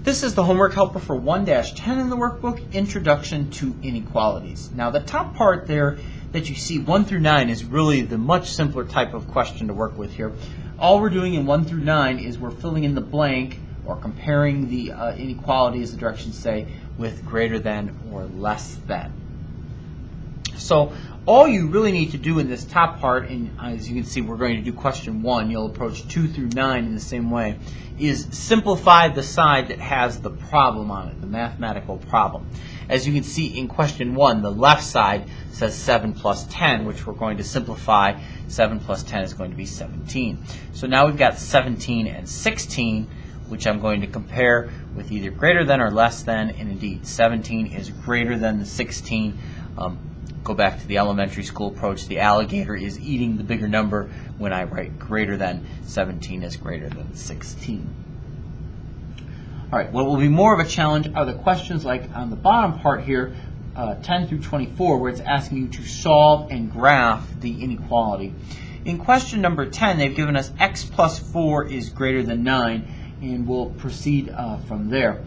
This is the homework helper for 1-10 in the workbook, Introduction to Inequalities. Now the top part there that you see 1 through 9 is really the much simpler type of question to work with here. All we're doing in 1 through 9 is we're filling in the blank or comparing the inequality, as the directions say, with greater than or less than. So all you really need to do in this top part, and as you can see we're going to do question 1, you'll approach 2 through 9 in the same way, is simplify the side that has the problem on it, the mathematical problem. As you can see in question 1, the left side says 7 plus 10, which we're going to simplify. 7 plus 10 is going to be 17. So now we've got 17 and 16, which I'm going to compare with either greater than or less than, and indeed 17 is greater than the 16. Go back to the elementary school approach. The alligator is eating the bigger number when I write greater than. 17 is greater than 16. All right, what will be more of a challenge are the questions like on the bottom part here, 10 through 24, where it's asking you to solve and graph the inequality. In question number 10, they've given us x plus 4 is greater than 9, and we'll proceed from there.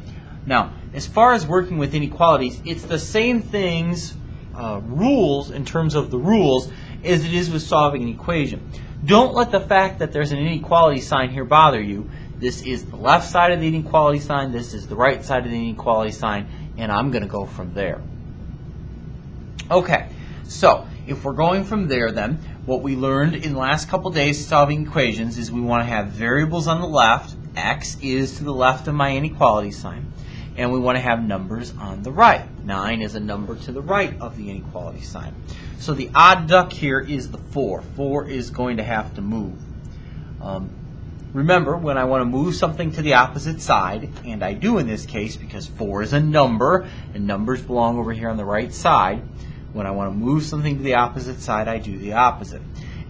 Now, as far as working with inequalities, it's the same things, rules in terms of the rules, as it is with solving an equation. Don't let the fact that there's an inequality sign here bother you. This is the left side of the inequality sign, this is the right side of the inequality sign, and I'm going to go from there. Okay, so if we're going from there, then what we learned in the last couple days solving equations is we want to have variables on the left. X is to the left of my inequality sign, and we want to have numbers on the right. 9 is a number to the right of the inequality sign. So the odd duck here is the 4. 4 is going to have to move. Remember, when I want to move something to the opposite side, and I do in this case because 4 is a number, and numbers belong over here on the right side, when I want to move something to the opposite side, I do the opposite.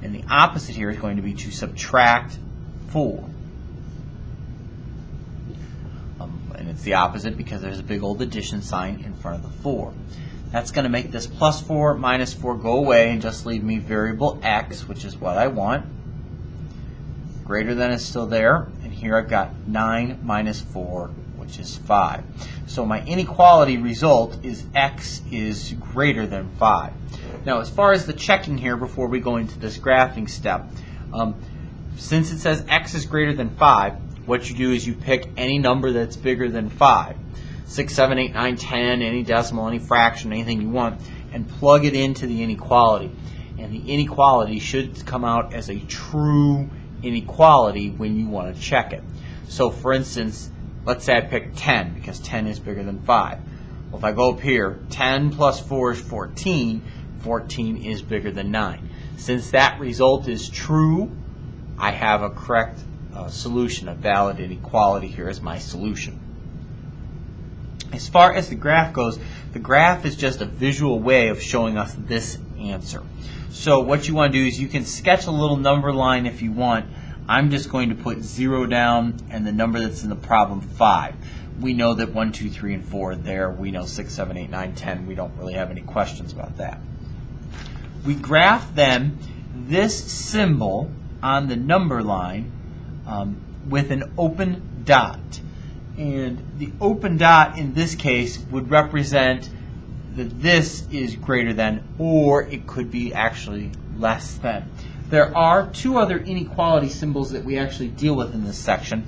And the opposite here is going to be to subtract 4. And it's the opposite because there's a big old addition sign in front of the 4. That's going to make this plus 4 minus 4 go away and just leave me variable x, which is what I want. Greater than is still there, and here I've got 9 minus 4, which is 5. So my inequality result is x is greater than 5. Now as far as the checking here before we go into this graphing step, since it says x is greater than 5, what you do is you pick any number that's bigger than 5. 6, 7, 8, 9, 10, any decimal, any fraction, anything you want, and plug it into the inequality. And the inequality should come out as a true inequality when you want to check it. So for instance, let's say I pick 10 because 10 is bigger than 5. Well, if I go up here, 10 plus 4 is 14. 14 is bigger than 9. Since that result is true, I have a correct solution, a valid inequality here as my solution. As far as the graph goes, the graph is just a visual way of showing us this answer. So what you want to do is you can sketch a little number line if you want. I'm just going to put 0 down and the number that's in the problem 5. We know that 1, 2, 3, and 4 are there. We know 6, 7, 8, 9, 10. We don't really have any questions about that. We graph then this symbol on the number line with an open dot. And the open dot in this case would represent that this is greater than, or it could be actually less than. There are two other inequality symbols that we actually deal with in this section.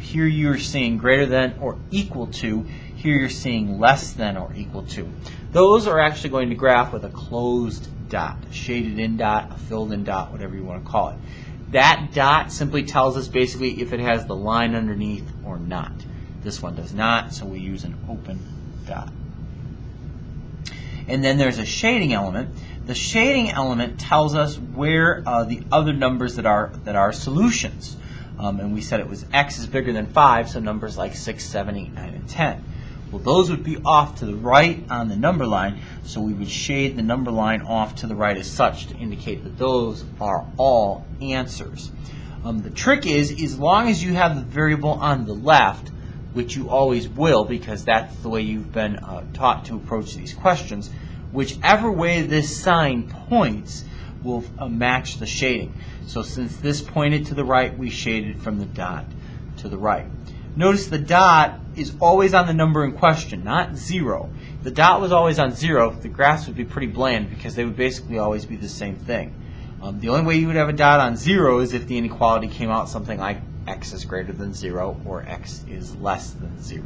Here you're seeing greater than or equal to. Here you're seeing less than or equal to. Those are actually going to graph with a closed dot, a shaded in dot, a filled in dot, whatever you want to call it. That dot simply tells us basically if it has the line underneath or not. This one does not, so we use an open dot. And then there's a shading element. The shading element tells us where the other numbers that are solutions. And we said it was x is bigger than 5, so numbers like 6, 7, 8, 9, and 10. Well, those would be off to the right on the number line, so we would shade the number line off to the right as such to indicate that those are all answers. The trick is, as long as you have the variable on the left, which you always will because that's the way you've been taught to approach these questions, whichever way this sign points will match the shading. So since this pointed to the right, we shaded from the dot to the right. Notice the dot is always on the number in question, not 0. If the dot was always on 0, the graphs would be pretty bland because they would basically always be the same thing. The only way you would have a dot on 0 is if the inequality came out something like x is greater than 0 or x is less than 0.